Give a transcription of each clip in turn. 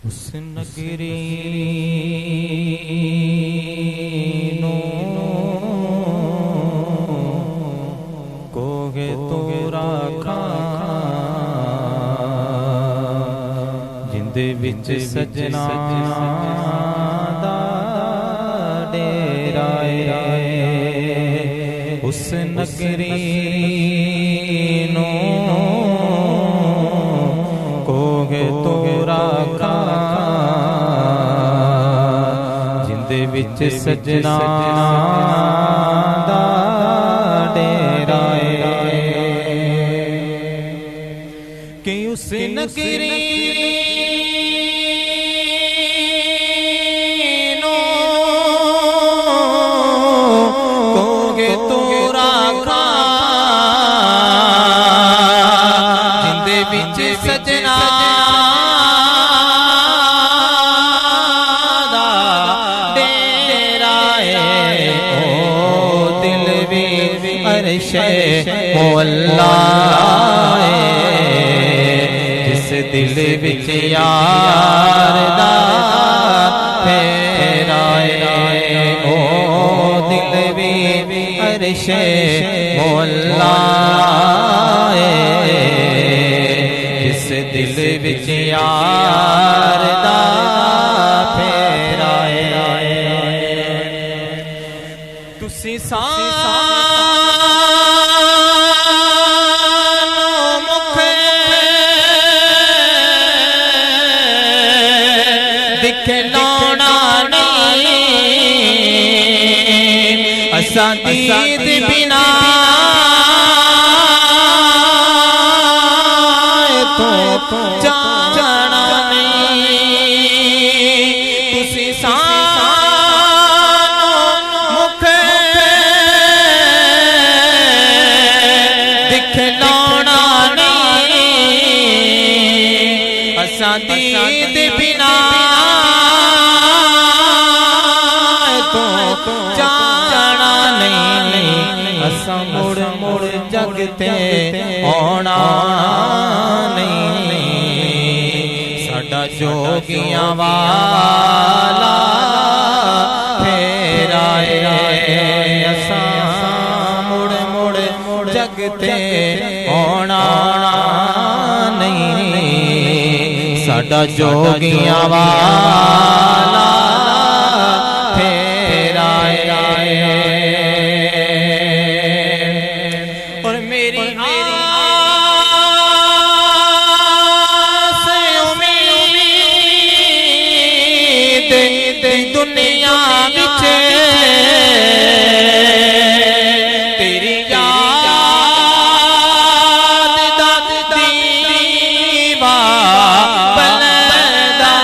उस नगरी नो कोगे तो राखा जिंदे विच सजना दा डेरा है। उस नगरी नो कोगे तो राखा जिंदे विच सजना दा डेरा है कि उस नगरी नो कोगे तो राखा जिंदे विच सजना मोहल्ला जिस दिल विच यार दा फेरा ओ दिल भी अरशे मोहल्ला जिस दिल विच यार दा फेरा तुसी सा दीद बिना तो जाना नहीं तुसी सानो मुख दिखलाना नहीं असा दीद बिना तो जाना असा मुड़ मुड़ जगते आना नहीं साडा जोगियां वाला फेरा असा मुड़ मुड़ जगते आना नहीं साडा जोगियां वाला दुनिया विच तेरी याद दा दीवा बलदा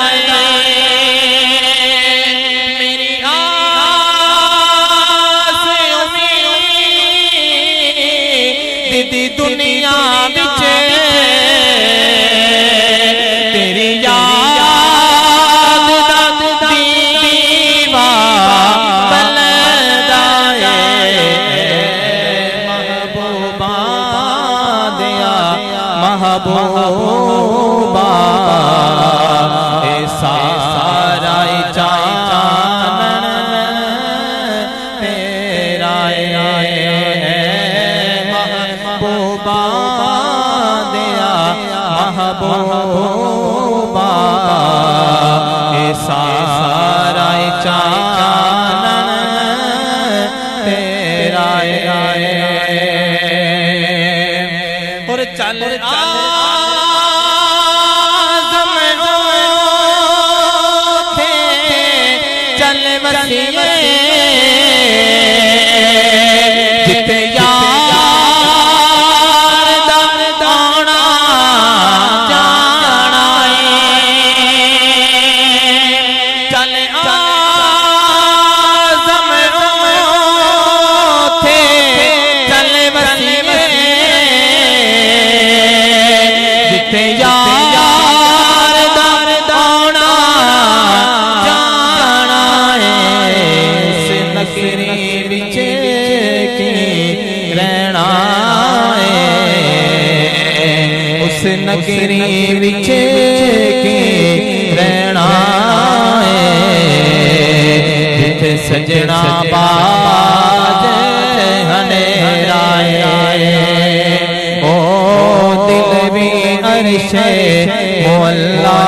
मेरी आस उम्मीद दी दुनिया विच तेरी महबूबा ए सारा चानन तेरा महबूबा दिया महबूबा ए सारा चानन तेरा और चल जिते यार दाना जाना चल आज़म थे चल वसीले जिते यार दाना जाना नगरी विच रहना उस नगरी विच रहना सजना बाज हनेराए ओ दिल भी अर्शे मौला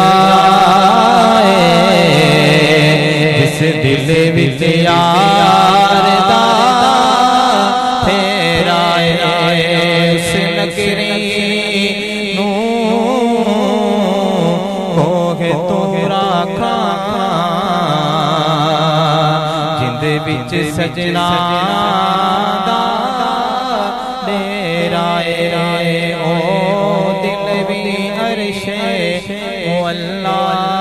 जिस दिल विच यार दा तेरा उस नगरी नू होगे तोरा खां जिंद विच सजना दा डेरा ओ दिल भी अर्शे मौला